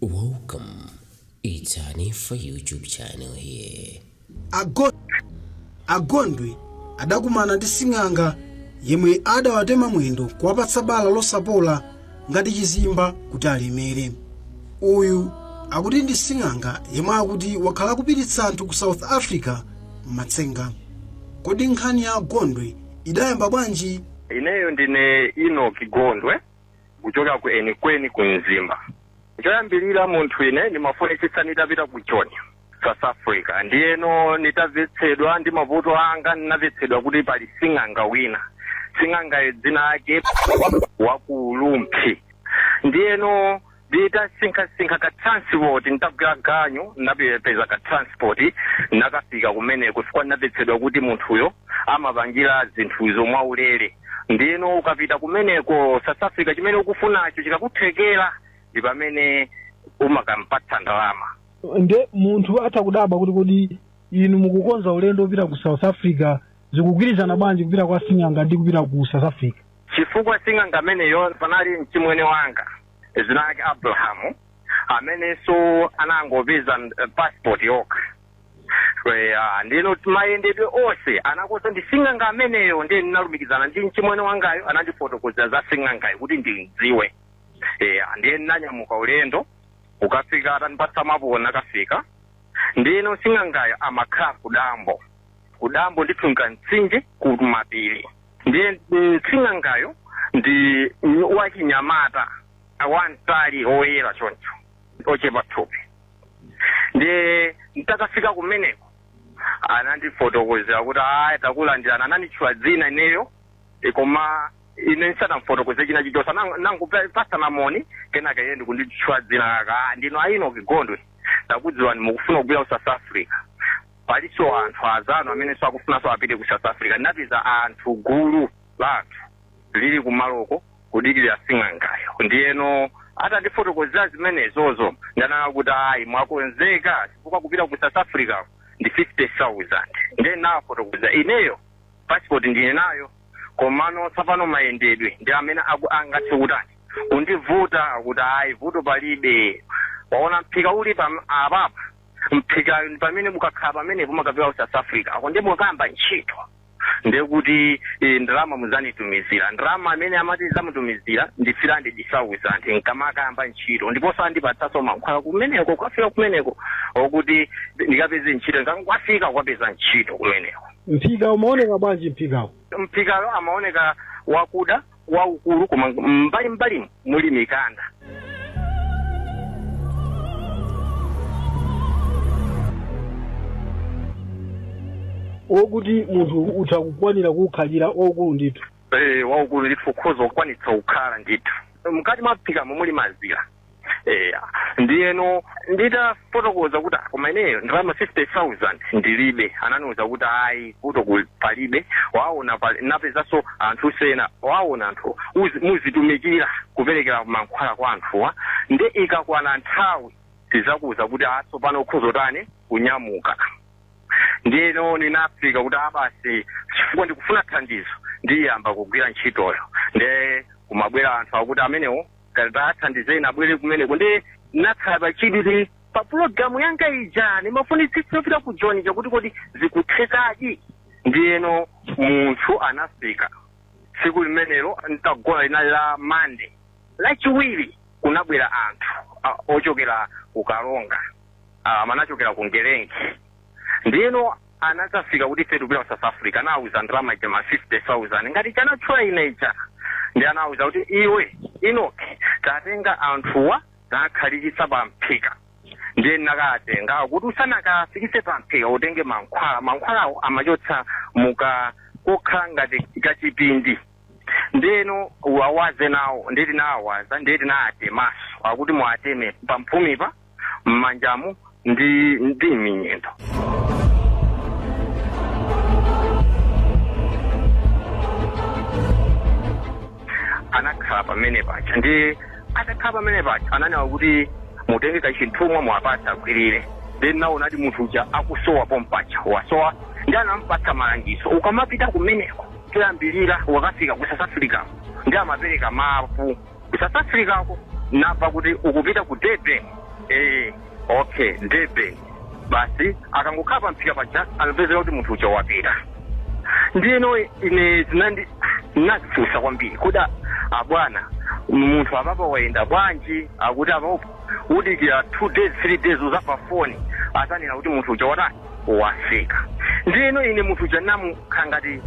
Welcome. It's an for YouTube channel here. Agondwe adakumana ndi sing'anga yemwe adawatema mwendo kuwapatsa bala losapola ngati chizimba kuti alemere. Uyu akuti ndi sing'anga yemwe akuti wakhala kupititsa anthu ku South Africa matsenga. Kodi nkhani ya Agondwe idayamba bwanji? Ineyo ndine Enoch Gondwe kuchoka ku Enikweni ku Nzimba. Choyambilira munthu ine ndimafunitsitsa nditapita ku Joni South Africa. Ndiyeno nditavetsedwa ndi mavuto anga ndinavetsedwa kuti pali sing'anga wina. Sing'anga dzina lake waku Lumphi. Ndiyeno nditasinkhasinkha ka transport nditagwira ganyo ndapeza ka transport nakafika kumeneko chifukwa ndinavetsedwa kuti munthuyo amapangira zinthuzo mwaulere. Ndiyeno ukapita kumeneko South Africa chimene ukufunacho chikakuthekera ndi pamene umakampatsa ndalama. Nde munthu atakudaba kuti inu mukukonza ulendo upita ku South Africa zikugwirizana bwanji kupita kwa sing'anga ndi kupita ku South Africa? Chifukwa sing'anga ameneyo panali mchimwene wanga zina lake Abrahamu amene so anangopeza passport yokha. Ndino mayendedwe onse anakosa ndi sing'anga ameneyo ndiye ndinalumikizana ndi mchimwene wangayo anandifotokozera za sing'angayo kuti ndidziwe. Ndiye ndinanyamuka ulendo ukafika atanipatsa maponi nakafika. Ndino sing'angayo amakhala kudambo nditunga mtsinje ku mapiri. Ndiye sing'angayo ndi wachinyamata awantali oyera choncho ochepa thupi. Ndiye ntakafika kumeneko anandifotokozera kuti takulandirana ananditchula dzina ineyo koma ine nsanamufotokoze china chichosa nangupasa namoni kenaka iye ndikunditchula dzina lake ndino Enoch Gondwe takudziwani mukufuna kubwera ku South Africa. Paliso anthu azanu amene so akufunanso apite ku South Africa. Ndapeza anthu gulu la anthu lili kumaloko kudikirira sing'angayo. Ndiyeno atandifotokozera zimenezozo ndanena kuti mwakonzeka chifukwa kupita ku South Africa ndi 50,000. Ndiye nafotokozera ineyo passport ndine nayo komano tsapano mayendedwe ndi amene angathe kutani undivuta kuti vuto palibe. Waona mphika uli apapa mphika pamene mukakhala pamenepo mukapita ku South Africa ako ndi mukamba ntchito ndiye kuti ndalama muzanitumizira. Ndalama amene amati zamutumizira ndi 300,000 nkamakamba ntchito ndiponso andipatsaso mankhwala kumeneko kwafika kumeneko okuti ndikapeze ntchito nkankwafika kwapeza ntchito kumeneko. Mphika umaoneka bwanji mphikawo? Mphikayo amaoneka wakuda waukulu koma mbali muli mikanda. Okuti munthu utakukwanira kukhalira waukulu ndithu. Waukulu ndithu ukhoza kukwanitsa kukhala ndithu. Mkati mwa mphikamo muli mazira. Ndiyeno nditafotokoza kuti koma ineyo ndalama 50,000 ndilibe. Ananiuza kuti vuto palibe. Waona napezaso anthu sena waona anthu muzitumikira kuperekera mankhwala kwa anthuwa. Ndi ikakwana nthawi tizakuza kuti tsopano ukhoza tani kunyamuka. Ndiyeno ninafika kuti basi chifukwa ndikufuna thandizo ndiyamba kugwira ntchitoyo. Nde kumabwera anthu akuti amenewo ngati athandize nabwere kumeneko. Ndi nakhala pachidwi pa program yanga ija ndimafunitsitsa kupita ku Joni chakuti kodi zikuthekaji. Ndiyeno munthu anafika tsiku limenelo nditagona linali la Monday. Lachiwiri kunabwera anthu ochokera kukalonga manachokera ku Ngelengi. Ndiyeno anakafika kuti ife tikupita ku South Africa anawuza ndalama ija 50,000 ngati chanatchula ineja. Ndi anawuza kuti iwe Enoch tatenga anthuwa takhalitsa pa mphika. Ndiye nakatenga kuti usanakafikise pa mphika utenge mankhwalawo amachotsa kokhala ngati kachipindi. Ndiyeno uwawaze nawo nditi nawawaza nditi naatemaso akuti muateme pamphumipa mmanjamu ndi minyendo. Anakhala pamene pacha ndi atakhala pamene pacha ananena kuti mutenge kachithumwa mwapatsa agwirire. Then naona kuti munthu uja akusowa pompacha wasowa ndi anampatsa malangizo ukamapita kumeneko kuyambirira wakafika ku South Africa ndi amapereka mapu ku South Africa napa kuti ukupita ku Durban okay Durban basi akangokhala mpika paja anapezeka kuti munthu uja wapita. Ndino ine zinandi nazifusa kwambiri kuda abwana munthu apapa waenda bwanji akuti apapo udikira 2 days 3 days uzapa phone atanena kuti munthu uja wafika. Ndino ine munthu uja namukhangati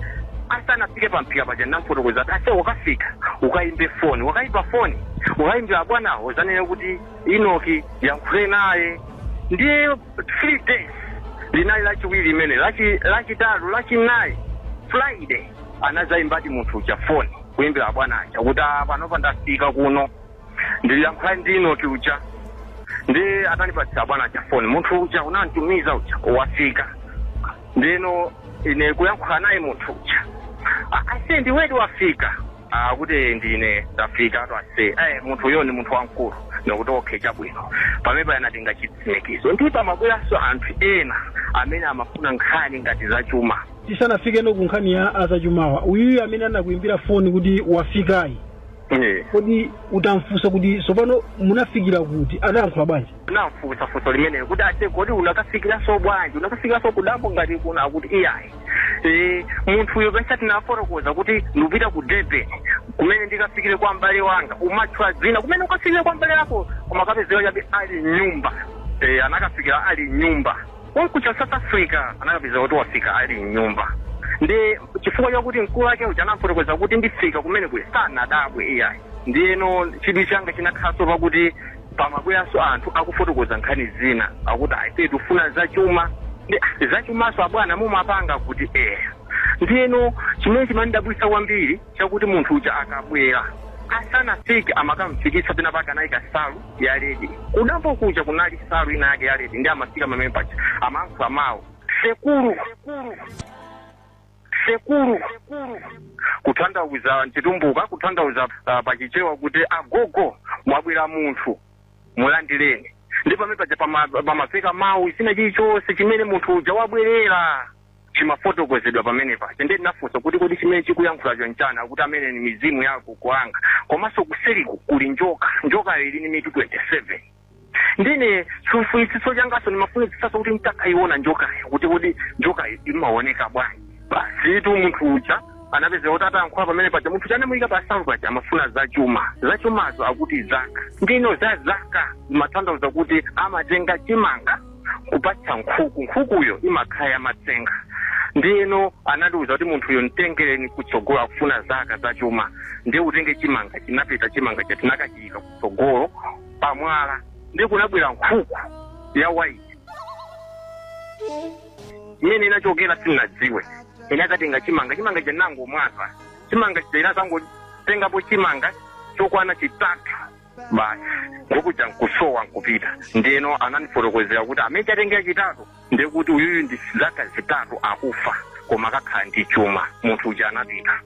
asanafike pampika paja namfotokoza ase wakafika ukaimbe phone wakaipa phone ukaimbira abwanawo zanena kuti Inoki yankhule naye ndiye 3 days linali lachiwiri imene lachitatu lachinayi Friday anazayimbati munthu uja phone kuimbira abwanacha kuti panopa ndafika kuno ndiyankhula ndi Inoki uja ndi atanipatsa abwanacha phone munthu uja unantumiza uja wafika. Ndino ine kuyankhula naye munthu uja ase ndiwetu wafika kuti ndine ndafika atwase munthu uyo ni munthu wankulu nokuti okay chabwino pamene anatenga chitsimikizo ndi pamabweranso anthu ena amene amafuna nkhani ngati zachuma. Tisanafike no kunkhani ya azachumawa uyu amene anakuimbira phone kuti wafikayi kodi utamfunsa kuti sopano munafikira kuti anayankhula bwanji? Namfunsa funso limene kuti ase kodi unakafikira so bwanji unakafikira so kudambo ngati kuna kuti iyayi munthu uyo pesa tinafotokoza kuti ndupita ku Durban kumene ndikafikire kwa mbale wanga umatchwa dzina kumene ukafikire kwa mbale yako koma kapezera chabe ali nyumba anakafikira ali nyumba wankucha South Africa anakapezera kuti wafika ali nyumba. Ndi chifukwa chakuti mkulu wake uja anafotokoza kuti ndifika kumene kuli sanadabwe iyayi. Ndino chidwi changa chinakhaso pakuti pamabweranso anthu akufotokoza nkhani zina akuti ayi tifuna zachuma ndi zachumaso abwana mumapanga kuti ndino chimene chimandabwisa kwambiri chakuti munthu uja akabwera asanafike amakamfikisa pena paka anayika salu ya ledi kudambo kuja kunali salu ina yake ya ledi ndi amafika mamene paja amankhu amawo sekulu kutanthauza nchitumbuka kutanthauza pachichewa kuti agogo mwabwera munthu mulandireni ndi pamene paja pamafika mawu isina chilichonse chimene munthu uja wabwerera chimafotokozedwa pamene paja. Ndi ndinafunsa kuti chimene chikuyankhulacho nchana kuti amene ni mizimu yako kuanga komanso kuseriku kuli njoka ili ni mitu 27. Ndine chifunitsitso changaso nimafunitsitsaso kuti mtakayiona njokayo kuti njoka imaoneka bwanji. Basi tu munthu uja anapezera kuti atankhula pamene paja munthu uja anamuyika pasalu paja amafuna zachumazo akuti zaka. Ndino zaka matanthauza kuti amatenga chimanga kupatsa nkhukuyo imakhaya matsenga. Ndino anadiuza kuti munthu uyo mtengereni kutsogolo akufuna zaka zachuma ndi utenge chimanga chinapita chimanga chatinakachiyika kutsogolo pamwala ndi kunabwera nkhuku ya white imene inachokera sinadziwe inakatenga chimanga chanango mwaka chimanga chinasango tengapo chimanga chokwana chitatu basi ngokuja nkusowa nkupita. Ndino ananifotokozera kuti amene chatenga chitatu ndekuti uyuyu ndi zaka zitatu akufa koma kakhala ndi chuma munthu uja anapita.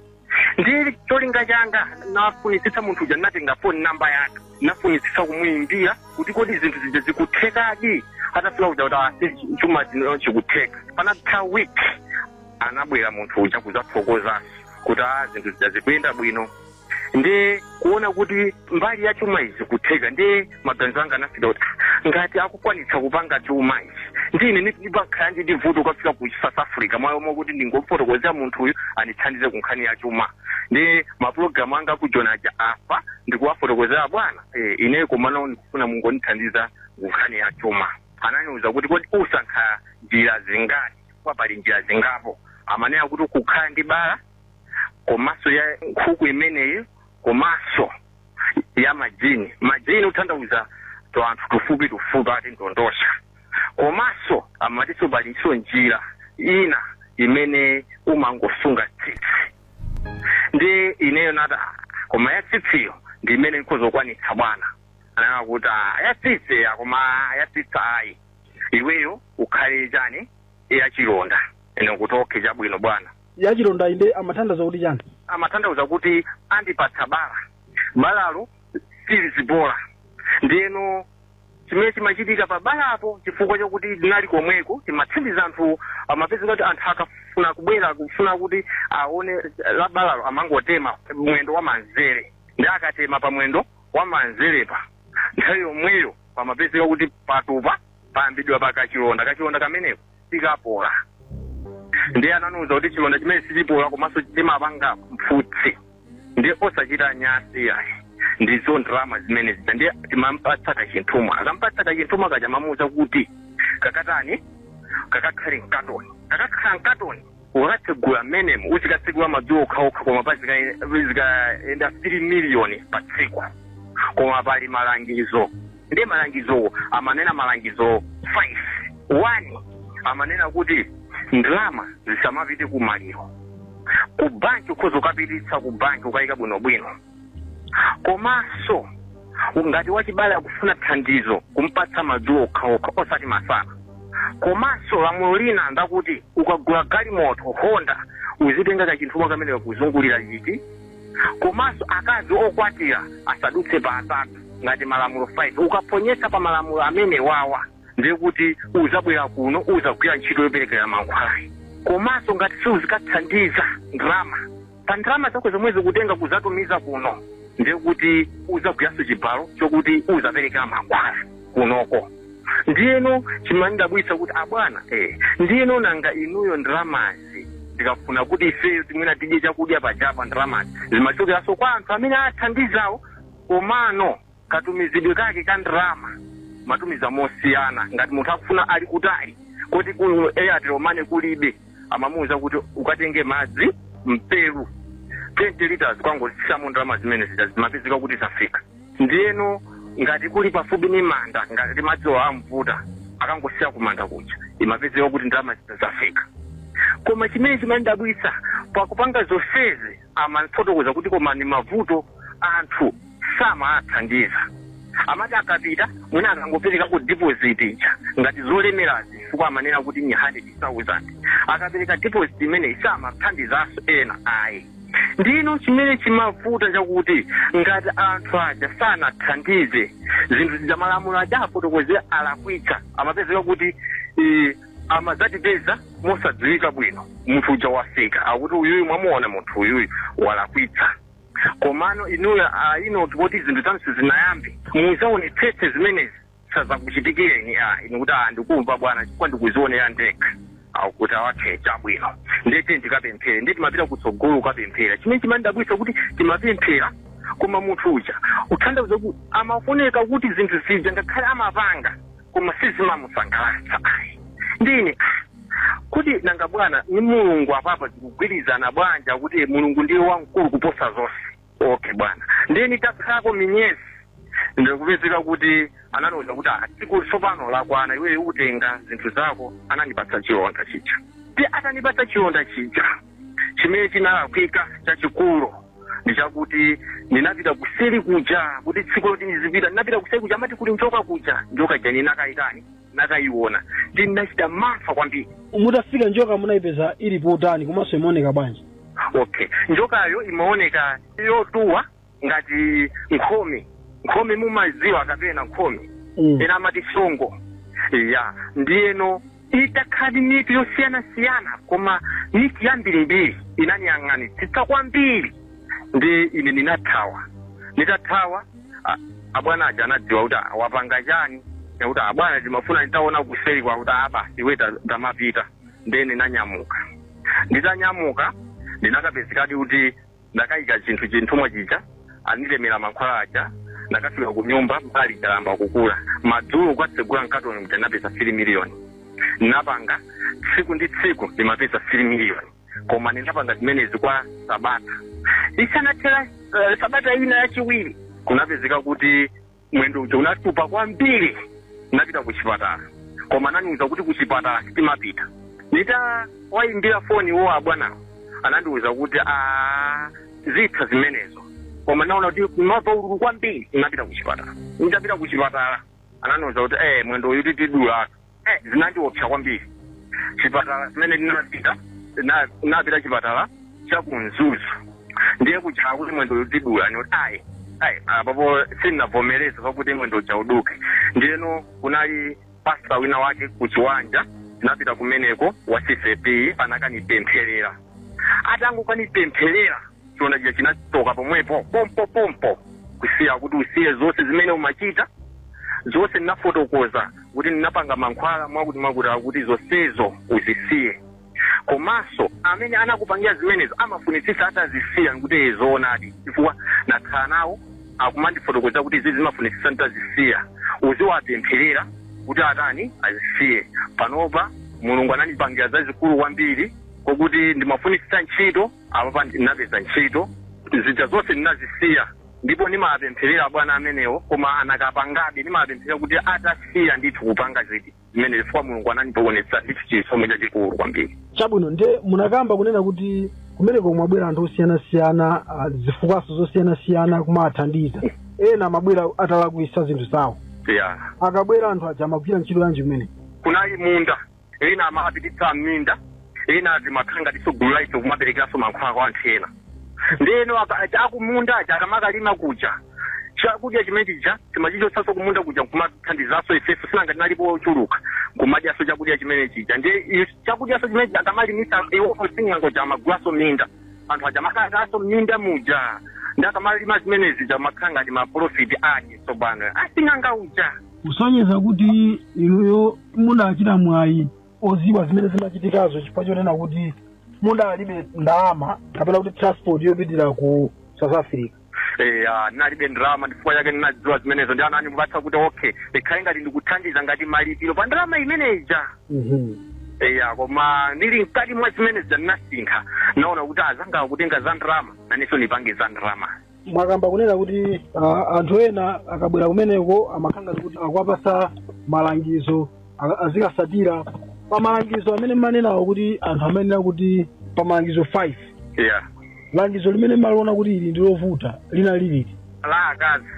Ndi cholinga changa nafunitsitsa munthu uja natenga phone number yake nafunitsitsa kumuyimbira kuti kodi zinthu zija zikuthekadi atafika kuja kuti chuma zino chikutheka panatha week anabwera munthu uja kuzafotokoza kuti zinthu zija zikuyenda bwino ndi kuona kuti mbali ya chuma izi kutheka ndi maganizo anga anafika kuti ngati akukwanitsa kupanga chuma izi ndine ndipakhala ndi vuto kufika ku South Africa mwayo kuti ndingofotokozera munthu uyu andithandize kunkhani ya chuma ndi mapulogalamu anga kujona aja apa ndikuwafotokozera bwana ine komano ndikufuna mungondithandiza kunkhani ya chuma. Ananiuza kuti kodi usankha njira zingati kwa pali njira zingapo amanena kuti kukhala ndi bala komanso ya nkhuku imeneyi komanso ya majini utanthauza to anthu tufupi ati ndondosha komanso amatiso palinso njira ina imene umangosunga tsitsi ndi ineyo nata koma ya tsitsiyo ndi imene ikozokwanitsa bwana anena kuti ya tsitsi koma ya tsitsi ayi iweyo ukhale chani ya chilonda ene kuti okay chabwino bwana ya chilonda inde amatanthauza kuti chani? Amatanthauza kuti andipatsa balalo silizibora. Ndino chimene chimachitika pa balapo chifukwa chokuti linali komweko timathandiza anthu amapeza kuti anthu akafuna kubwera kufuna kuti aone la balalo amangotema mwendo wa manzere ndi akatema pa mwendo wa manzerepa nthawi yomweyo pamapezeka kuti patupa payambidwa pakachilonda kameneko tikapola. Ndiye ananuza kuti chilonda chimene sichipola komanso chimapanga mfutsi ndiye osachita nyasi yayi ndizo ndalama zimene zija ndiye timampatsa kachinthumwa. Akampatsa kachinthumwa kaja mamuza kuti kakatani kakakhale mkatoni ukatsegula menemo uzikatsegula madzulo okhaokha koma pazikaenda 3 miliyoni pa tsiku koma pali malangizo. Ndiye malangizowo amanena malangizo 5. 1 amanena kuti ndalama zisamapite kumaliro ku banki ukhoza ukapititsa ku banki ukayika bwinobwino komanso ngati wachibale akufuna thandizo kumpatsa madzulo okhaokha osati masana. Komanso lamulo lina ndakuti ukagula galimoto Honda uzitenga kachinthumwa kamene kuzungulira chiti. Komanso akazi okwatira asadutse pa 3 ngati malamulo 5. Ukaponyesa pa malamulo amene wawa ndiye kuti uzabwera kuno uzagwira ntchito yoperekera mankhwala. Komanso ngati siuzikathandiza ndalama pa ndalama zako zomwe zikutenga kuzatumiza kuno ndiye kuti uzagwiranso chibalo chokuti uzaperekera mankhwala kunoko. Ndiyeno chimandabwitsa kuti abwana ndiyeno nanga inuyo ndalamazi ndikafuna kuti ifeyo timwena tidye chakudya pajapa ndalamazi zimachokeranso kwa anthu amene athandizawo. Komano katumizidwe kake ka ndalama matumiza mosiyana. Ngati munthu akufuna ali kutali kuti ku Airtel omane kulibe amamuwuza kuti ukatenge madzi mperu 20 liters kwangosisamo ndalama zimene zimapezeka kuti zafika. Ndiyeno ngati kuli pafupi ni manda ngati madziwo amvuta akangosiya kumanda kuja imapezeka kuti ndalama zafika. Koma chimene chimandabwitsa pakupanga zonsezi amafotokoza kuti koma ni mavuto anthu samathandiza. Amati akapita mwina akangopereka ku deposit ija ngati zolemerazi chifukwa amanena kuti ni 100,000 akapereka deposit imene samathandizaso ena ayi. Ndino chimene chimavuta chakuti ngati anthu aja sanathandize zinthu zija malamulo aja afotokoze alakwitsa amapezeka kuti amadzatipeza mosadziwika bwino munthu uja wafika akuti uyuyu mwamuona munthu uyuyu walakwitsa. Komano inuyo kuti zinthu zansu zinayambe muzaonetsetse zimenezi sazakuchitikireni inokuti ndikumva bwana chifukwa ndikuzionera ndekha akuti awakhecha bwino ndete ndikapemphera nditi mapita kutsogolo ukapemphera. Chimene chimandabwitsa kuti timapemphera koma munthu uja uthandauza kuti amafuneka kuti zinthu zija ngakhale amapanga koma sizimamusangalatsa. Ndine kuti nanga bwana ni mulungu apapa tikugwirizana bwanja kuti mulungu ndiye wamkulu kuposa zonse. Okay bwana ndeni takhako minyezi ndikupezeka kuti ananoza kuti tsiku tsopano lakwana iwe utenga zinthu zako anandipatsa chilonda chija. Ndiye atanipatsa chilonda chija chimene chinalakwika chachikulu ndichakuti ndinapita kuseri kuja kuti tsiku loti ndizipita ndinapita kuseri kuja amati kuti njoka kuja njoka jani nakayitani nakayiona ndinachita mantha kwambiri. Mutafika njoka munayipeza ili potani komanso imaoneka bwanji? Okay njokayo imaoneka yotuwa ngati nkhomi mumaziwa kapena nkhomi ena amati songo ya. Ndiyeno itakhali miti yosiyana koma miti yambirimbiri inaniyang'anitsitsa kwambiri. Ndi ine nitathawa abwana aja anadziwa kuti wapanga chani yakuti abwana timafuna nitaona kuseri kwa kuti basi weta ndamapita. Ndene nanyamuka nditanyamuka ndinakapezekadi kuti ndakayika chinthumwa chija anilemera mankhwala aja ndakafika ku nyumba mbali jalamba kukula madzulo kwatsegula mkatoni kuti ndinapeza 3 miliyoni. Napanga tsiku ndi tsiku ndimapeza 3 miliyoni koma ndinapanga zimenezi kwa sabata. Isanathera sabata ina yachiwiri kunapezeka kuti mwendo uja unatupa kwambiri napita kuchipatala koma naniuza kuti kuchipatala sitimapita. Waimbira foni wo abwana anandiuza kuti zitha zimenezo koma naona kuti mapa ulu kwambiri napita kuchipatala. Ndapita kuchipatala anandiuza kuti mwendo uyu tidula zinandiopsa kwambiri. Chipatala zimene ndinapita napita chipatala chakunzuzu ndiye kujaha kuti mwendo uyu tidula noti apapo sindinavomereza pakuti mwendo chauduke. Ndiyeno kunali pastor wina wake kuchiwanja napita kumeneko wa CCP anakanipempherera. Atangokanipempherera chiona chija chinatoka pomwepo pompo kusiya kuti usiye zonse zimene umachita zonse ndinafotokoza kuti ndinapanga mankhwala mwakuti akuti zonsezo uzisiye. Komanso amene anakupangira zimenezo amafunitsitsa atazisiya kuti zoonadi chifukwa nakhala nawo akumandifotokoza kuti izi zimafunitsitsa nditazisiya. Uziwapempherera kuti atani azisiye. Panopa Mulungu anandipangira zazikulu kwambiri kokuti ndimafunitsitsa ntchito apa ndinapeza ntchito zija zonse ndinazisiya. Ndipo ndimapempherera bwana amenewo koma anakapangabe ndimapempherera kuti atasiya ndithu kupanga ziti zimene chifukwa Mulungu anandipokonetsa ndithu chisomo chachikulu kwambiri. Chabwino nde munakamba kunena kuti kumeneko mwabwera anthu osiyanasiyana zifukwaso zosiyanasiyana kumathandiza ena mabwera atalakwisa zinthu zawo. Akabwera anthu aja amagwira ntchito yanji imene kunali munda ena amapititsa minda ena zimakhanga tisogulula ife kumaperekeranso mankhwala kwa anthu ena. Ndeno akumunda aja akamakalima kuja chakudya chimenecha timachichotsanso kumunda kuja kumathandizaso ifeso sinanga tinalipo ochuluka kumadyaso chakudya chimene chija. Ndi chakudyaso chimene akamalimisa iwo singango ja magulaso minda anthu aja makalaso minda muja ndi akamalima zimenezi ja makhanga ndi maprofit ake tsopano asinganga uja. Kusonyeza kuti inuyo munachita mwayi oziwa zimene zimachitikazo chifukwa chonena kuti mudalibe ndalama kapena kuti transport yopitira ku South Africa. Nalibe ndalama ndifukwa chake ndinadziwa zimenezo ndi anani mubatsa kuti okay ikhale ngati ndikuthandiza ngati malipiro pa ndalama imeneja. Koma ndili mkati mwa zimenezi ndinasinkha naona kuti azanga kutenga za ndalama naneso nipange za ndalama. Mwakamba kunena kuti anthu ena akabwera kumeneko amakhanga kuti akwapasa malangizo azikasatira pa malangizo amene manenawo kuti anthu amenena kuti pa malangizo 5. Langizo limene maliona kuti ili ndilovuta lina liliti la akazi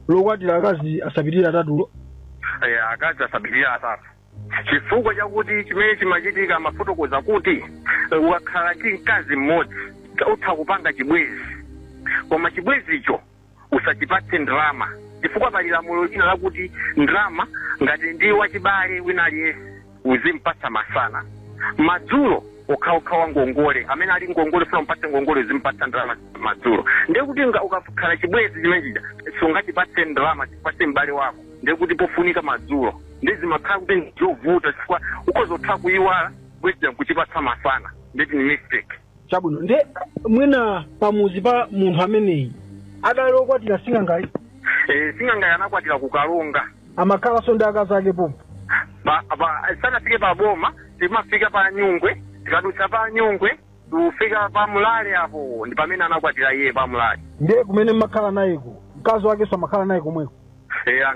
lokwatira akazi asapitirira atatu. Akazi asapitirira atatu chifukwa chakuti chimene chimachitika mafotokoza kuti ukakhala ndi mkazi mmodzi utha kupanga chibwezi koma chibwezi icho usachipatse ndalama chifukwa pali lamulo lina lakuti ndalama ngati ndi wachibale wina aliyense uzimpatsa masana madzulo ukhawa ngongole amene ali ngongole funa mpatse ngongole uzimpatsa ndalama madzulo. Ndiye kuti ukakhala chibwezi chimenechi sungachipatse ndalama chipatse m'bale wako ndiye kuti pofunika madzulo ndizi makhala kuti ndiyovuta chifukwa ukozotha kuyiwala bwezi kuchipatsa masana ndeti ni mistake. Chabwino nde mwina pamuzi pa munthu ameneyi adali okwatira singangayi. Singangayi anakwatira kukalonga amakhala so ndi akazi ake pompo sanafike pa boma timafika pa Nyungwe tikadutsa pa Nyungwe tufika pa Mulale apo ndi pamene anakwatira iye pa Mulale. Ndiye kumene mmakhala nayeko mkazi wake so amakhala naye komweko.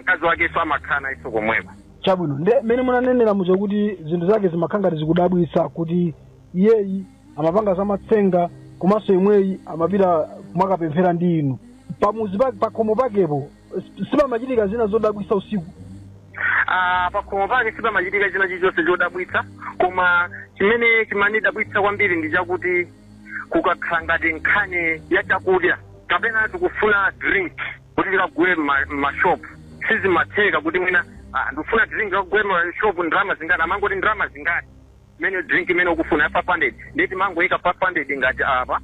Mkazi wake so amakhala naye so komweko. Chabwino nde mene munanenera muzo kuti zinthu zake zimakhanga zikudabwitsa kuti iyeyi amapanga zamatsenga komanso imweyi amapita kumakapemphera ndi inu pamuzi pakhomo pakepo sipamachitika zina zodabwitsa usiku. Pakhomo pake sipamachitika zina chilichonse chodabwitsa koma chimene chimanidabwitsa kwambiri ndi chakuti kukakhala ngati nkhani ya chakudya kapena tikufuna drink kuti tikagule m'mashopu sizimatheka kuti mwina ndikufuna drink tikagule m'mashopu ndalama zingati amangoti ndalama zingati mene drink imene ukufuna ya 500 ndeti mangoyika 500 ngati apa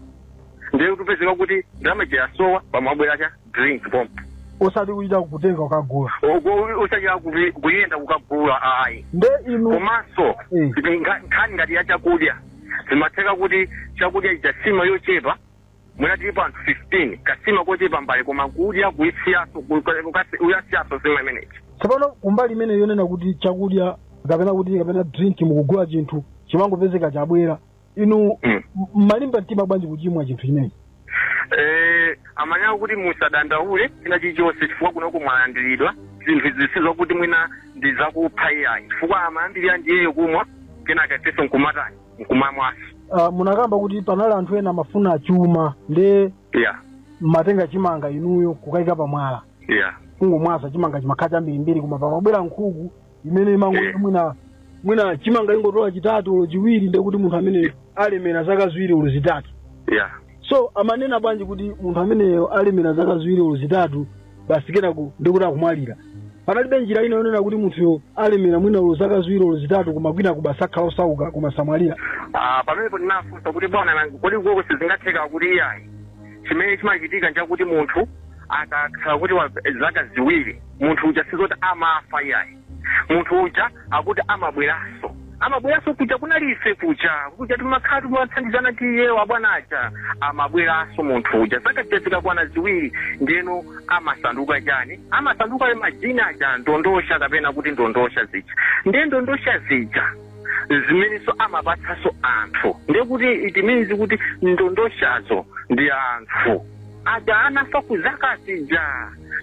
ndiye kupezeka kuti ndalama yasowa pamabwera cha drink pompo usati kuita kutenga ukagula usachita kuyenda kukagula ayi nde inu komanso nkhani ngati ya chakudya zimatheka kuti chakudya ichasima yochepa mwina tilipo anthu 15 kasima kochepa mbali koma kudya kuyasiyaso uyasiyaso zimwe imenechi. Tsopano kumbali imene yonena kuti chakudya kapena drink mukugula chinthu chimangopezeka chabwera inu malimba mtima bwanji kuchimwa chinthu chimenechi. Amanya kuti musadandaule china chilichonse chifukwa kunoko mwalandiridwa zinthu zisizo kuti mwina ndizakupha iyayi chifukwa amayambirira ndiyeyo kumwa kenaka teso nkumatani nkumamwasi. Munakamba kuti panali anthu ena amafuna achuma nde matenga chimanga inuyo kukayika pamwala kungomwasa chimanga chimakhala chambirimbiri koma pamabwera nkhuku imene imangoti mwina chimanga ingotola chitatu chiwiri nde kuti munthu amene alemera zaka ziwiri ulo zitatu. So amanena bwanji kuti munthu ameneyo alemera zaka ziwiri ulo zitatu basi kenako ndikuti akumwalira panalibe njira ina yonena kuti munthuyo alemera mwina ulo zaka ziwiri ulo zitatu koma kwina kubasakhala osauka koma samwalira. Pamenepo ndinafunsa kuti bwana kodi kuko sizingatheka kuti iyayi chimene chimachitika nchakuti munthu akakhala kuti zaka ziwiri munthu uja sizoti amafa yayi munthu uja akuti amabweranso kuja kunali ife kuja timakhala timathandizana tiye wabwanacha amabweranso munthu uja zaka zikakwana ziwiri ndeno amasanduka chani amasanduka majina aja ndondosha kapena kuti ndondosha zija ndiye ndondosha zija zimenezo amapatsaso anthu ndekuti it means kuti ndondoshazo ndi anthu aja anafa kuzaka zija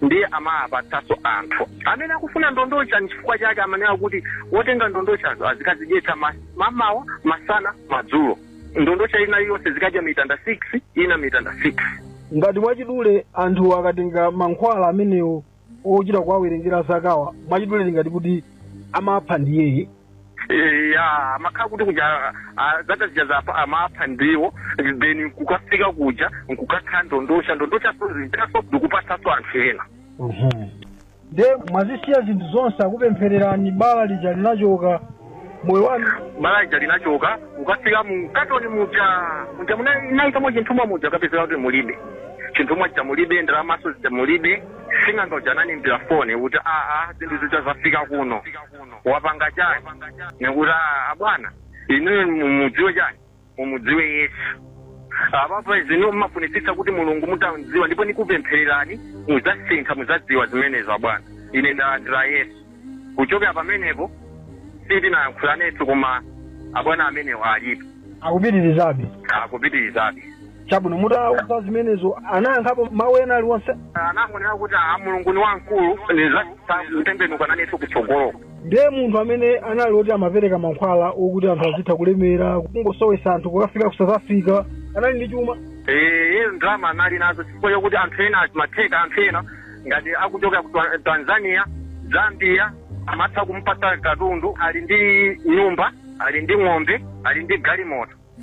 ndiye amapatsaso anthu amene akufuna ndondosha nchifukwa chake amanena kuti wotenga ndondoshazo azikazidyetsa mamawa masana madzulo ndondosha ina yonse zikadya mitanda 6 ina mitanda 6 ngati mwachidule anthu akatenga mankhwala amenewo ochita kuwawerengera zakawa mwachidule ngati kuti amapha ndiyeye ya makhala kuti kuja zaka zija zapa amapha ndiwo then kukafika kuja nkukakhala ndondosha zitaso ndikupatsaso anthu ena nde mwazisiya zinthu zonse akupemphererani bala lija linachoka moyo wanu bala lija linachoka ukafika mukatoni muja munayikamo chinthumwa muja kapezeka kuti mulibe chinthumwa cha mulibe ndalamaso zija mulibe sing'anga uja ananimbira foni kuti zinthu zija zafika kuno wapanga chani nekuti bwana inu mumudziwe chani mumudziwe Yesu apapo zino mmafunisisa kuti mulungu mutamudziwa ndipo nikupemphererani muzasintha muzadziwa zimenezo bwana ine ndira Yesu kuchokera pamenepo sitinayankhulanetu koma abwana amenewo alipo akupitirizabe chabwino mutauza zimenezo anayankhapo mawu ena aliwonse anangonena kuti mulungu ni wamkulu nizatembenuka nanetu kutsogoloko ndiye munthu amene anali oti amapereka mankhwala okuti anthu azitha kulemera kungosowesa anthu kukafika ku South Africa anali ndi chuma ndalama anali nazo chifukwa chokuti anthu ena matheka anthu ena ngati akuchoka ku Tanzania Zambia amatha kumpatsa katundu ali ndi nyumba ali ndi ng'ombe ali ndi galimoto